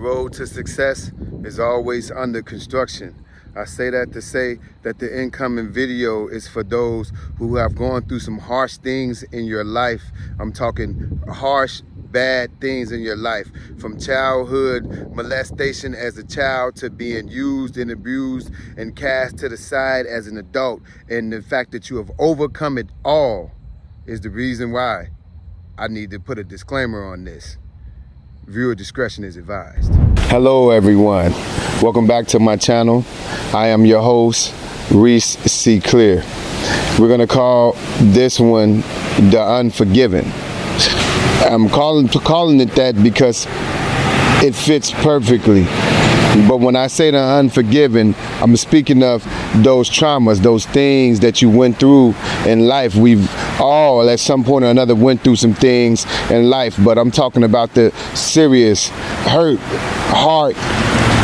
road to success is always under construction. I say that to say that the incoming video is for those who have gone through some harsh things in your life. I'm talking harsh, bad things in your life, from childhood molestation as a child to being used and abused and cast to the side as an adult. And the fact that you have overcome it all is the reason why I need to put a disclaimer on this. Viewer discretion is advised. Hello everyone, welcome back to my channel. I am your host, Reese-c-clear. We're gonna call this one the Unforgiven. I'm calling it that because it fits perfectly. But when I say the Unforgiven, I'm speaking of those traumas, those things that you went through in life. We've all at some point or another went through some things in life, but I'm talking about the serious, hurt, heart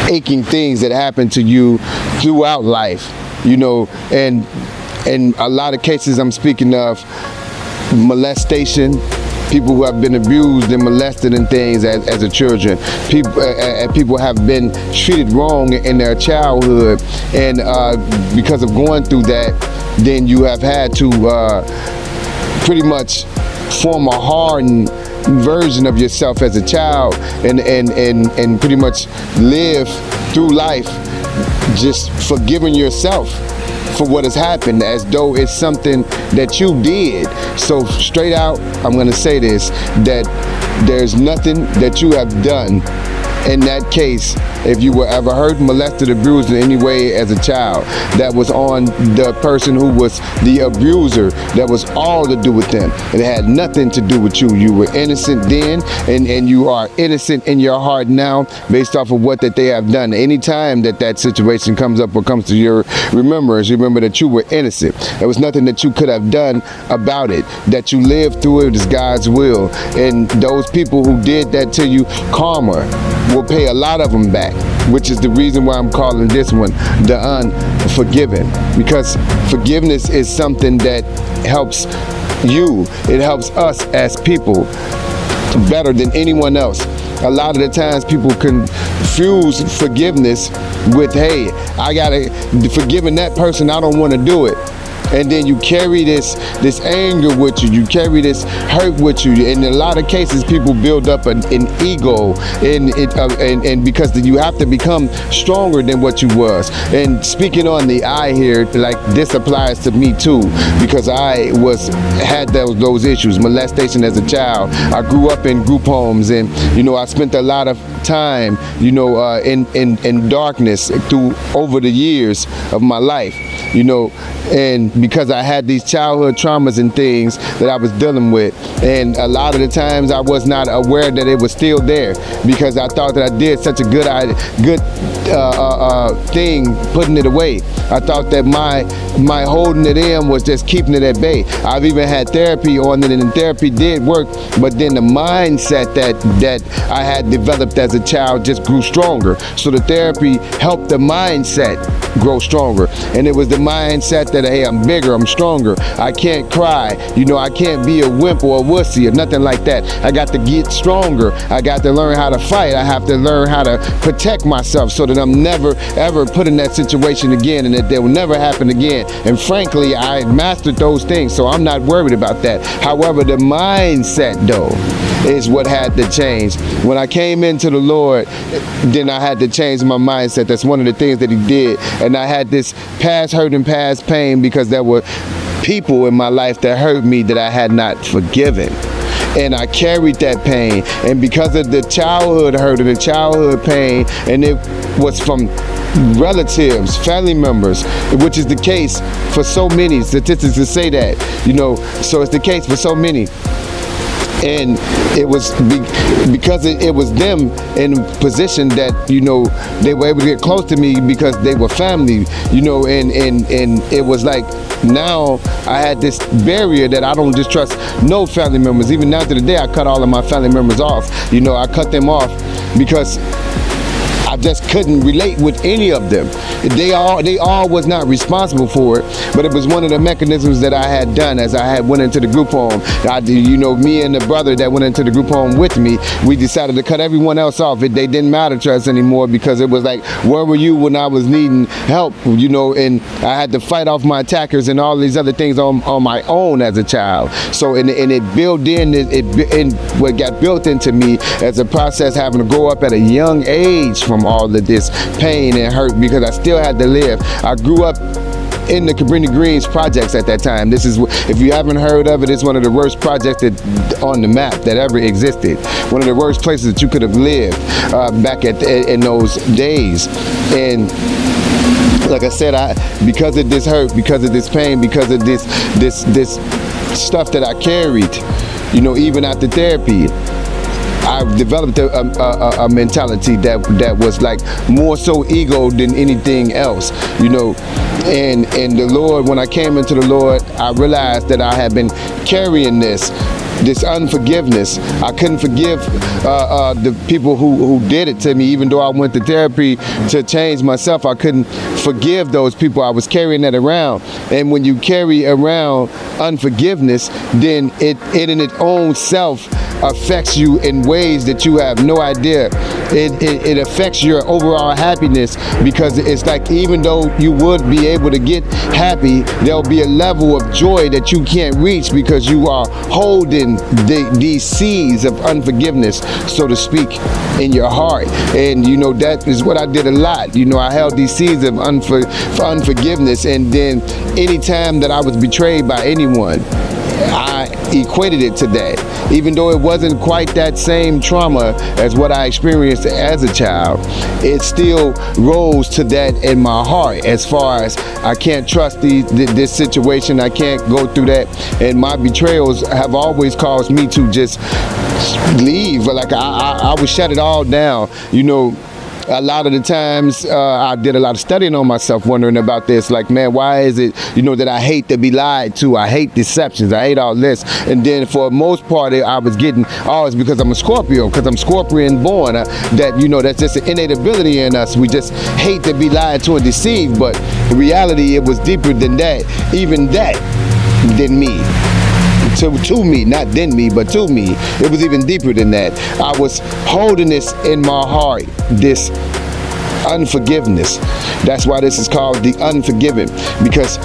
aching things that happen to you throughout life, you know, and in a lot of cases I'm speaking of molestation, people who have been abused and molested and things as a children. People have been treated wrong in their childhood, and because of going through that, then you have had to pretty much form a hardened version of yourself as a child, and pretty much live through life just forgiving yourself for what has happened as though it's something that you did. So straight out, I'm gonna say this, that there's nothing that you have done in that case, if you were ever hurt, molested, abused in any way as a child, that was on the person who was the abuser. That was all to do with them. It had nothing to do with you. You were innocent then, and you are innocent in your heart now based off of what that they have done. Anytime that situation comes up or comes to your remembrance, remember that you were innocent. There was nothing that you could have done about it. That you lived through it is God's will. And those people who did that to you, karma will pay a lot of them back, which is the reason why I'm calling this one the Unforgiven, because forgiveness is something that helps you, it helps us as people better than anyone else. A lot of the times people confuse forgiveness with, hey, I gotta forgiving that person, I don't want to do it. And then you carry this anger with you, you carry this hurt with you. In a lot of cases, people build up an ego, and because you have to become stronger than what you was. And speaking on the I here, like this applies to me too, because I had those issues, molestation as a child. I grew up in group homes, and you know, I spent a lot of time, you know, in darkness over the years of my life, you know, and because I had these childhood traumas and things that I was dealing with, and a lot of the times I was not aware that it was still there, because I thought that I did such a good thing putting it away. I thought that my holding it in was just keeping it at bay. I've even had therapy on it, and therapy did work, but then the mindset that I had developed as a child just grew stronger. So the therapy helped the mindset grow stronger, and it was the mindset that, hey, I'm bigger, I'm stronger, I can't cry, you know, I can't be a wimp or a wussy or nothing like that. I got to get stronger. I got to learn how to fight. I have to learn how to protect myself so that I'm never ever put in that situation again, and that will never happen again. And frankly, I mastered those things, so I'm not worried about that. However, the mindset though is what had to change. When I came into the Lord, then I had to change my mindset. That's one of the things that He did. And I had this past hurt and past pain because there were people in my life that hurt me that I had not forgiven. And I carried that pain, and because of the childhood hurt and the childhood pain, and it was from relatives, family members, which is the case for so many statistics to say that, you know, so it's the case for so many. And it was because it was them in a position that, you know, they were able to get close to me because they were family, you know, and it was like, now I had this barrier that I don't just trust no family members. Even now to the day, I cut all of my family members off. You know, I cut them off because I just couldn't relate with any of them. They all was not responsible for it, but it was one of the mechanisms that I had done as I had went into the group home. Me and the brother that went into the group home with me, we decided to cut everyone else off. They didn't matter to us anymore, because it was like, where were you when I was needing help? And I had to fight off my attackers and all these other things on my own as a child. So and it built in, what got built into me as a process, having to grow up at a young age from all of this pain and hurt, because I still had to live. I grew up in the Cabrini Greens projects at that time. This is, if you haven't heard of it, it's one of the worst projects on the map that ever existed. One of the worst places that you could have lived back in those days. And like I said, because of this hurt, because of this pain, because of this stuff that I carried, even after therapy, I developed a mentality that was like more so ego than anything else, and the Lord, when I came into the Lord, I realized that I had been carrying this unforgiveness. I couldn't forgive the people who did it to me. Even though I went to therapy to change myself, I couldn't forgive those people. I was carrying that around. And when you carry around unforgiveness, then it in its own self affects you in ways that you have no idea. It affects your overall happiness, because it's like, even though you would be able to get happy, there'll be a level of joy that you can't reach, because you are holding these seeds of unforgiveness, so to speak, in your heart. And that is what I did a lot. I held these seeds of unforgiveness, and then anytime that I was betrayed by anyone, I equated it to that. Even though it wasn't quite that same trauma as what I experienced as a child, it still rose to that in my heart, as far as I can't trust this situation, I can't go through that. And my betrayals have always caused me to just leave. Like I would shut it all down, A lot of the times I did a lot of studying on myself, wondering about this. Like, man, why is it, that I hate to be lied to? I hate deceptions. I hate all this. And then for the most part, I was getting, it's because I'm a Scorpio, because I'm Scorpion born. That's just an innate ability in us. We just hate to be lied to and deceived. But in reality, it was deeper than that. Even that than me. To me, not than me, but to me, it was even deeper than that. I was holding this in my heart, this unforgiveness. That's why this is called the Unforgiven, because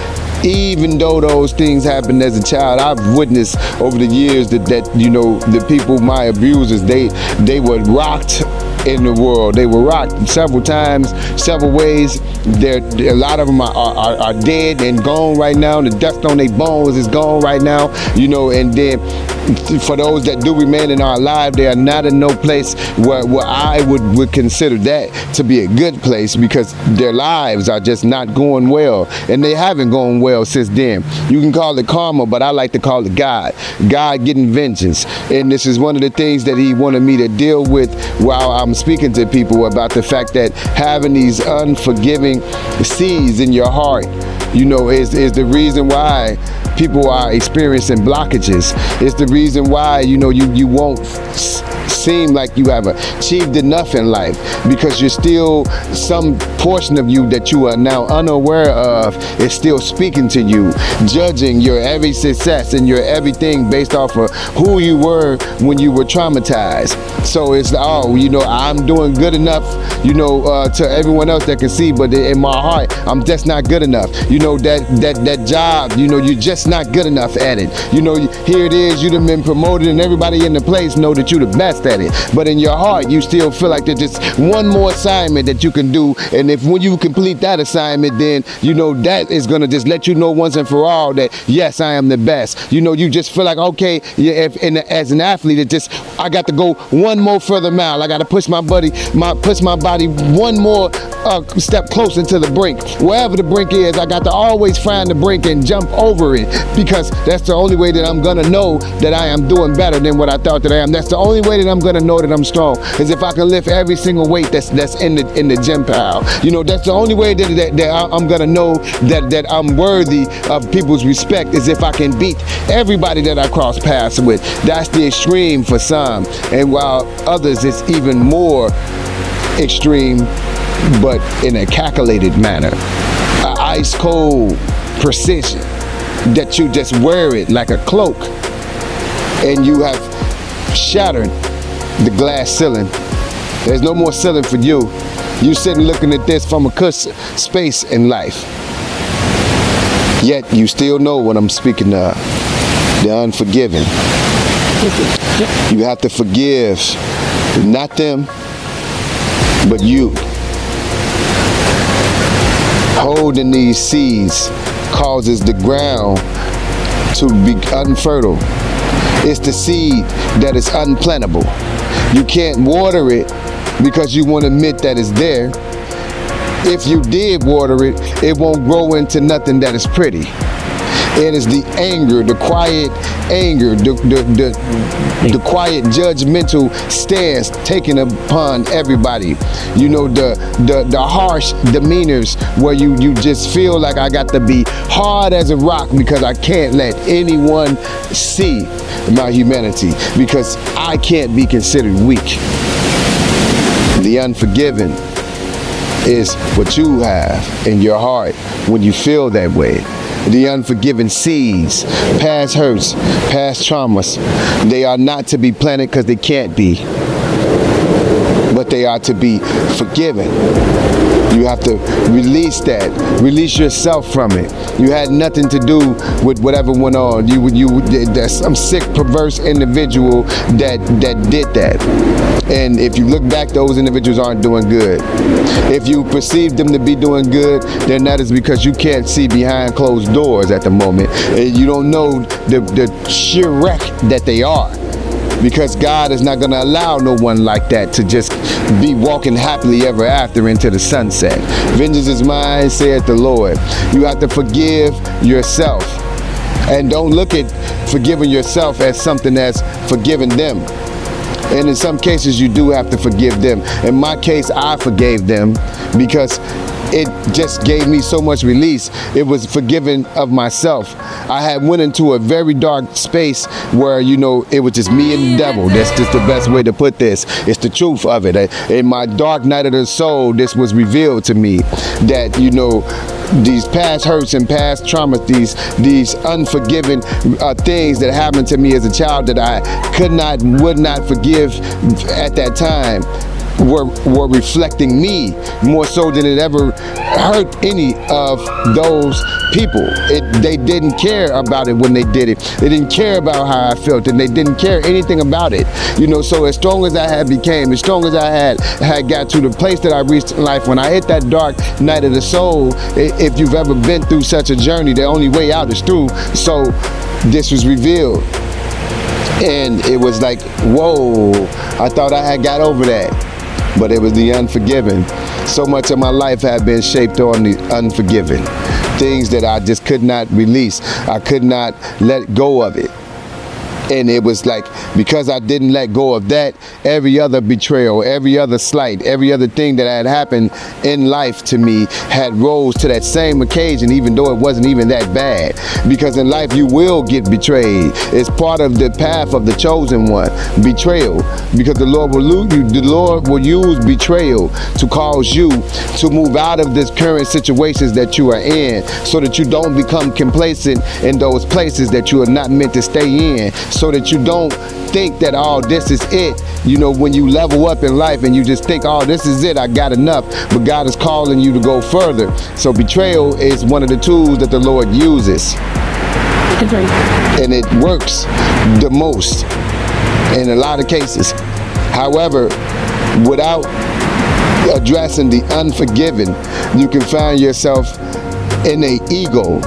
even though those things happened as a child, I've witnessed over the years that the people, my abusers, they were rocked in the world. They were rocked several times, several ways. A lot of them are dead and gone right now. The dust on their bones is gone right now, and then for those that do remain in our life, they are not in no place where I would consider that to be a good place, because their lives are just not going well, and they haven't gone well since then. You can call it karma, but I like to call it God getting vengeance. And this is one of the things that he wanted me to deal with while I'm speaking to people, about the fact that having these unforgiving seeds in your heart, is the reason why people are experiencing blockages. It's the reason why, you won't seem like you have achieved enough in life, because you're still, some portion of you that you are now unaware of is still speaking to you, judging your every success and your everything based off of who you were when you were traumatized. So it's, I'm doing good enough, to everyone else that can see, but in my heart, I'm just not good enough. That job, you're just not good enough at it. Here it is, you've been promoted, and everybody in the place know that you're the best at it. But in your heart, you still feel like there's just one more assignment that you can do. And when you complete that assignment, then, that is going to just let you know once and for all that, yes, I am the best. You just feel like, okay, as an athlete, I got to go one more further mile. I got to push my body one more step closer to the brink. Wherever the brink is, I got to always find the brink and jump over it, because that's the only way that I'm going to know that I am doing better than what I thought that I am. That's the only way that I'm going to know that I'm strong, is if I can lift every single weight that's in the gym pile. That's the only way that I'm going to know that I'm worthy of people's respect, is if I can beat everybody that I cross paths with. That's the extreme for some, and while others it's even more extreme, but in a calculated manner. An ice cold precision that you just wear it like a cloak, and you have shattered the glass ceiling. There's no more ceiling for you. You sitting looking at this from a cush space in life. Yet you still know what I'm speaking of. The unforgiven. You have to forgive, not them, but you. Holding these seeds causes the ground to be unfertile. It's the seed that is unplantable. You can't water it because you won't admit that it's there. If you did water it, it won't grow into nothing that is pretty. It is the anger, the quiet anger, the quiet judgmental stance taken upon everybody. You know, the harsh demeanors where you just feel like I got to be hard as a rock because I can't let anyone see my humanity, because I can't be considered weak. The unforgiven is what you have in your heart when you feel that way. The unforgiven seeds, past hurts, past traumas, they are not to be planted because they can't be, but they are to be forgiven. You have to release that, release yourself from it. You had nothing to do with whatever went on. There's some sick, perverse individual that did that. And if you look back, those individuals aren't doing good. If you perceive them to be doing good, then that is because you can't see behind closed doors at the moment. And you don't know the sheer wreck that they are. Because God is not going to allow no one like that to just be walking happily ever after into the sunset. Vengeance is mine, saith the Lord. You have to forgive yourself. And don't look at forgiving yourself as something that's forgiving them. And in some cases, you do have to forgive them. In my case, I forgave them because it just gave me so much release. It was forgiving of myself. I had went into a very dark space where, you know, it was just me and the devil. That's just the best way to put this. It's the truth of it. In my dark night of the soul, this was revealed to me that, you know, these past hurts and past traumas, these unforgiven things that happened to me as a child that I would not forgive at that time, were reflecting me more so than it ever hurt any of those people. They didn't care about it when they did it. They didn't care about how I felt, and they didn't care anything about it. You know, so as strong as I had became, as strong as I had got to the place that I reached in life, when I hit that dark night of the soul, if you've ever been through such a journey, the only way out is through. So this was revealed. And it was like, whoa, I thought I had got over that. But it was the unforgiven. So much of my life had been shaped on the unforgiven. Things that I just could not release. I could not let go of it. And it was like, because I didn't let go of that, every other betrayal, every other slight, every other thing that had happened in life to me had rose to that same occasion, even though it wasn't even that bad. Because in life you will get betrayed. It's part of the path of the chosen one, betrayal. Because the Lord will use betrayal to cause you to move out of this current situations that you are in, so that you don't become complacent in those places that you are not meant to stay in. So that you don't think that, oh, this is it. You know, when you level up in life and you just think, oh, this is it, I got enough. But God is calling you to go further. So betrayal is one of the tools that the Lord uses. And it works the most in a lot of cases. However, without addressing the unforgiven, you can find yourself in an ego.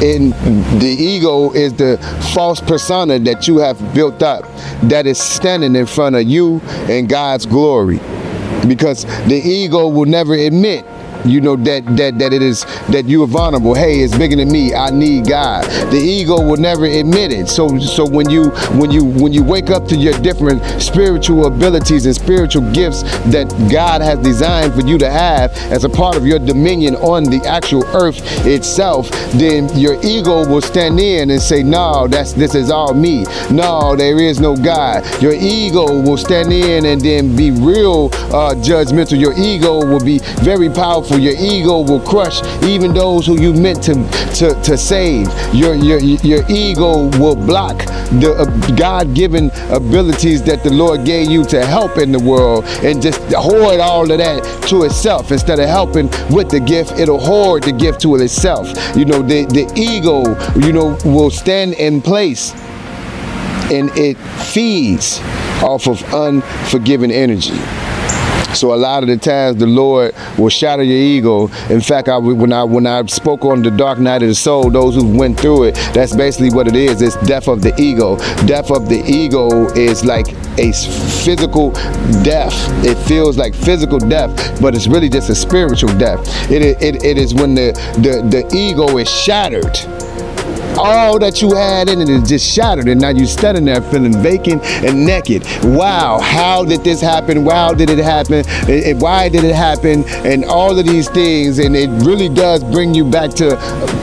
And the ego is the false persona that you have built up that is standing in front of you and God's glory. Because the ego will never admit you know, that it is, that you are vulnerable. Hey, it's bigger than me. I need God. The ego will never admit it. So when you wake up to your different spiritual abilities and spiritual gifts that God has designed for you to have as a part of your dominion on the actual earth itself, then your ego will stand in and say, no, this is all me. No, there is no God. Your ego will stand in and then be real judgmental. Your ego will be very powerful. Your ego will crush even those who you meant to save. Your ego will block the God-given abilities that the Lord gave you to help in the world, and just hoard all of that to itself. Instead of helping with the gift, it'll hoard the gift to itself. You know, the ego, you know, will stand in place, and it feeds off of unforgiven energy. So a lot of the times the Lord will shatter your ego. In fact, when I spoke on the dark night of the soul, those who went through it, that's basically what it is. It's death of the ego. Death of the ego is like a physical death. It feels like physical death, but it's really just a spiritual death. It is when the ego is shattered. All that you had in it is just shattered, and now you're standing there feeling vacant and naked. Wow, how did this happen? How did it happen? Why did it happen? And all of these things, and it really does bring you back to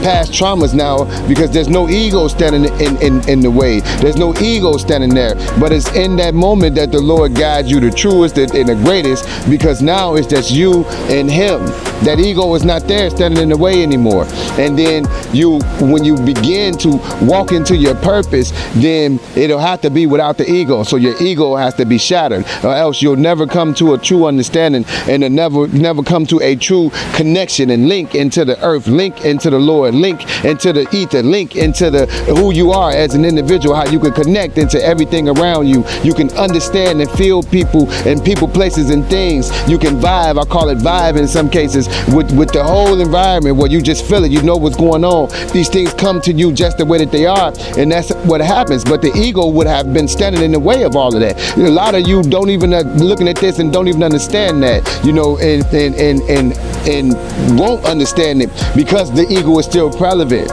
past traumas now, because there's no ego standing in the way. There's no ego standing there, but it's in that moment that the Lord guides you the truest and the greatest, because now it's just you and Him. That ego is not there standing in the way anymore. And then when you begin to walk into your purpose, then it'll have to be without the ego. So your ego has to be shattered, or else you'll never come to a true understanding, and never come to a true connection and link into the earth, link into the Lord, link into the ether, link into who you are as an individual, how you can connect into everything around you. You can understand and feel people and people, places, and things. You can vibe, I call it vibe in some cases, with the whole environment, where you just feel it, you know what's going on. These things come to you just the way that they are, and that's what happens. But the ego would have been standing in the way of all of that. A lot of you don't even looking at this and don't even understand that, you know, and won't understand it because the ego is still prevalent.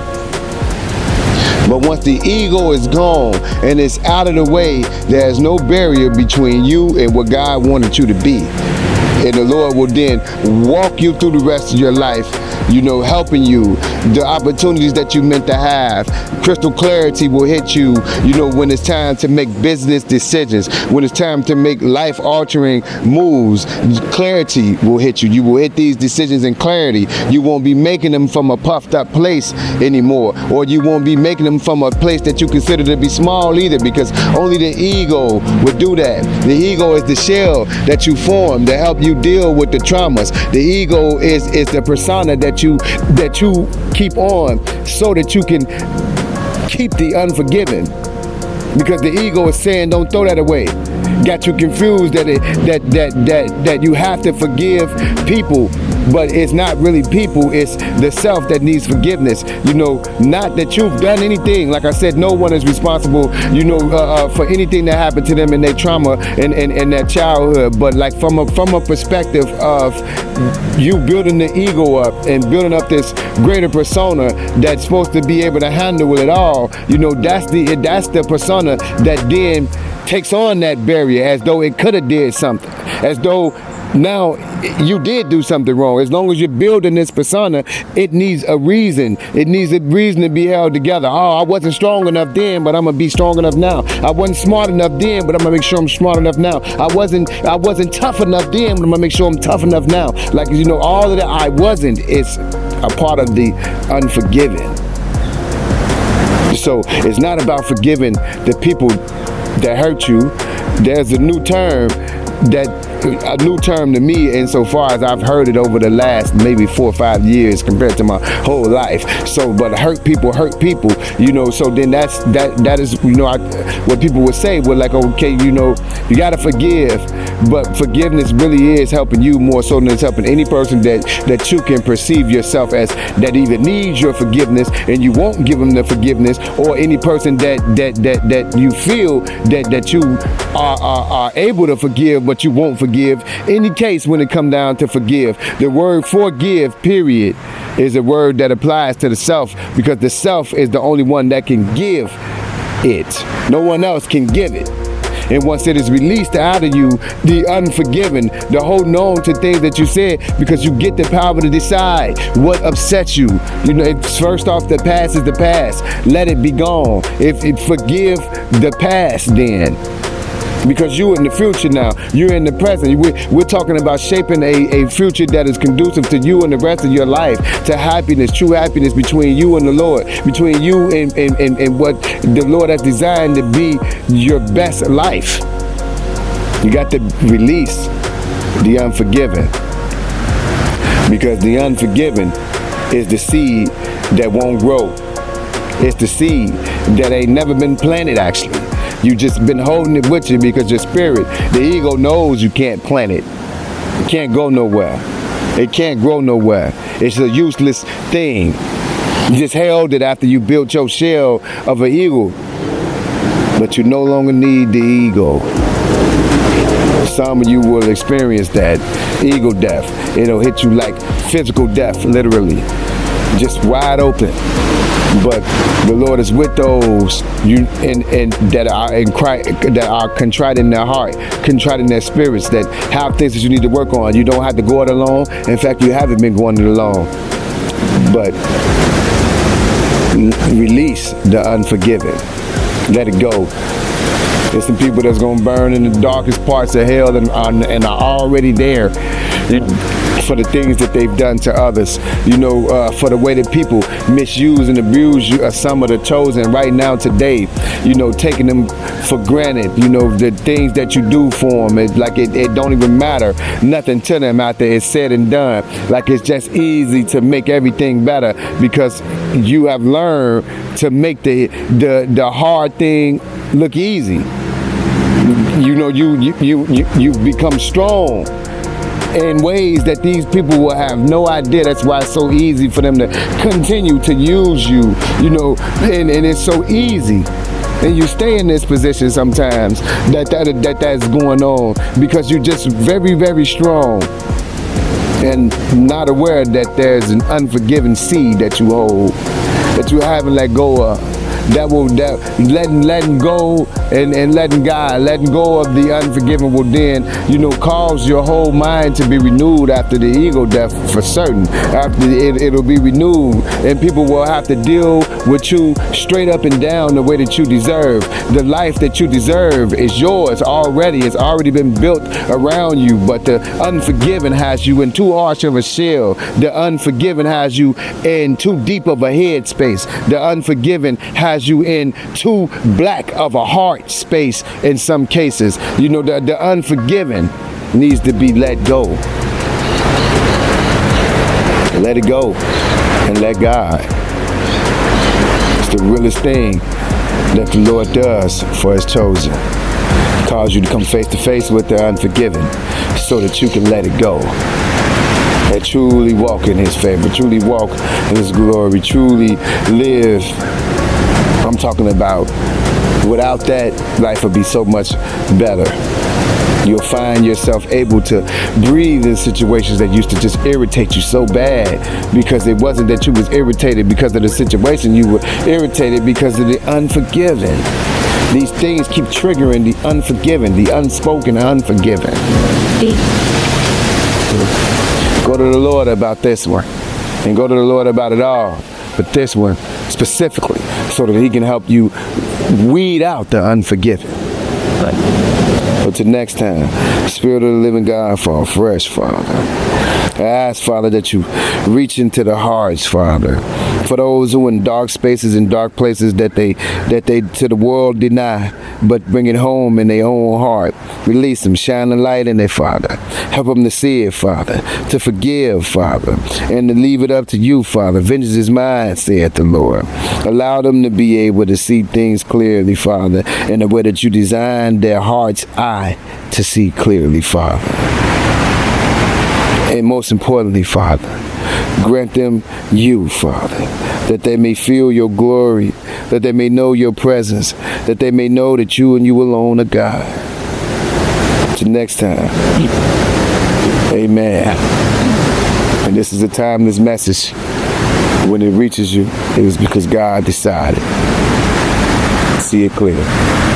But once the ego is gone and it's out of the way, there's no barrier between you and what God wanted you to be. And the Lord will then walk you through the rest of your life, you know, helping you, the opportunities that you meant to have. Crystal clarity will hit you, you know, when it's time to make business decisions, when it's time to make life-altering moves. Clarity will hit you. You will hit these decisions in clarity. You won't be making them from a puffed up place anymore, or you won't be making them from a place that you consider to be small either, because only the ego would do that. The ego is the shell that you form to help you deal with the traumas. The ego is the persona that you keep on so that you can keep the unforgiven, because the ego is saying don't throw that away. Got you confused that you have to forgive people, but it's not really people, it's the self that needs forgiveness. You know, not that you've done anything. Like I said, no one is responsible, you know, for anything that happened to them in their trauma and their childhood. But like from a perspective of you building the ego up and building up this greater persona that's supposed to be able to handle it all, you know, that's the persona that then takes on that barrier as though it could have did something, as though now you did do something wrong. As long as you're building this persona, it needs a reason. It needs a reason to be held together. Oh, I wasn't strong enough then, but I'm gonna be strong enough now. I wasn't smart enough then, but I'm gonna make sure I'm smart enough now. I wasn't tough enough then, but I'm gonna make sure I'm tough enough now. Like, you know, all of that I wasn't is a part of the unforgiven. So it's not about forgiving the people that hurt you. There's a new term to me insofar as I've heard it over the last maybe 4 or 5 years compared to my whole life. So, but hurt people, you know, so then that is, you know, what people would say, well, like, okay, you know, you gotta forgive, but forgiveness really is helping you more so than it's helping any person that you can perceive yourself as that either needs your forgiveness and you won't give them the forgiveness, or any person that you feel that you are able to forgive but you won't forgive forgive. Any case when it come down to forgive, the word forgive, period, is a word that applies to the self, because the self is the only one that can give it. No one else can give it. And once it is released out of you, the unforgiven, the holding on to things that you said, because you get the power to decide what upsets you. You know, it's first off, the past is the past. Let it be gone. If it forgive the past then. Because you're in the future now. You're in the present. We're talking about shaping a future that is conducive to you and the rest of your life, to happiness, true happiness between you and the Lord, between you and what the Lord has designed to be your best life. You got to release the unforgiven, because the unforgiven is the seed that won't grow. It's the seed that ain't never been planted, actually. You just been holding it with you because your spirit, the ego, knows you can't plant it. It can't go nowhere. It can't grow nowhere. It's a useless thing. You just held it after you built your shell of an eagle, but you no longer need the ego. Some of you will experience that ego death. It'll hit you like physical death, literally, just wide open. But the Lord is with those that are contrite in their heart, contrite in their spirits, that have things that you need to work on. You don't have to go it alone. In fact, you haven't been going it alone. But release the unforgiven. Let it go. There's some people that's gonna burn in the darkest parts of hell and are already there. For the things that they've done to others, for the way that people misuse and abuse some of the chosen right now today, taking them for granted, the things that you do for them, it don't even matter nothing to them after it's said and done. Like it's just easy to make everything better because you have learned to make the hard thing look easy. You've become strong in ways that these people will have no idea. That's why it's so easy for them to continue to use you, and it's so easy. And you stay in this position sometimes that's going on because you're just very, very strong and not aware that there's an unforgiven seed that you hold, that you haven't let go of. Letting go and letting God, letting go of the unforgiven will then, cause your whole mind to be renewed after the ego death for certain. After it'll be renewed, and people will have to deal with you straight up and down the way that you deserve. The life that you deserve is yours already. It's already been built around you, but the unforgiven has you in too harsh of a shell. The unforgiven has you in too deep of a head space. The unforgiven has you in too black of a heart space in some cases. The unforgiven needs to be let go. Let it go and let God. It's the realest thing that the Lord does for his chosen. Cause you to come face to face with the unforgiven so that you can let it go. And truly walk in his favor, truly walk in his glory, truly live. I'm talking about, without that, life would be so much better. You'll find yourself able to breathe in situations that used to just irritate you so bad, because it wasn't that you was irritated because of the situation, you were irritated because of the unforgiven. These things keep triggering the unforgiven, the unspoken unforgiven. Go to the Lord about this one, and go to the Lord about it all, but this one specifically, so that he can help you weed out the unforgiven. But till next time, Spirit of the living God, fall fresh, Father. I ask, Father, that you reach into the hearts, Father, for those who in dark spaces and dark places that they to the world deny, but bring it home in their own heart. Release them, shine the light in their, Father. Help them to see it, Father, to forgive, Father, and to leave it up to you, Father. Vengeance is mine, saith the Lord. Allow them to be able to see things clearly, Father, in the way that you designed their heart's eye to see clearly, Father. And most importantly, Father, grant them you, Father, that they may feel your glory, that they may know your presence, that they may know that you and you alone are God. To next time. Amen. And this is a timeless message. When it reaches you, it is because God decided. See it clear.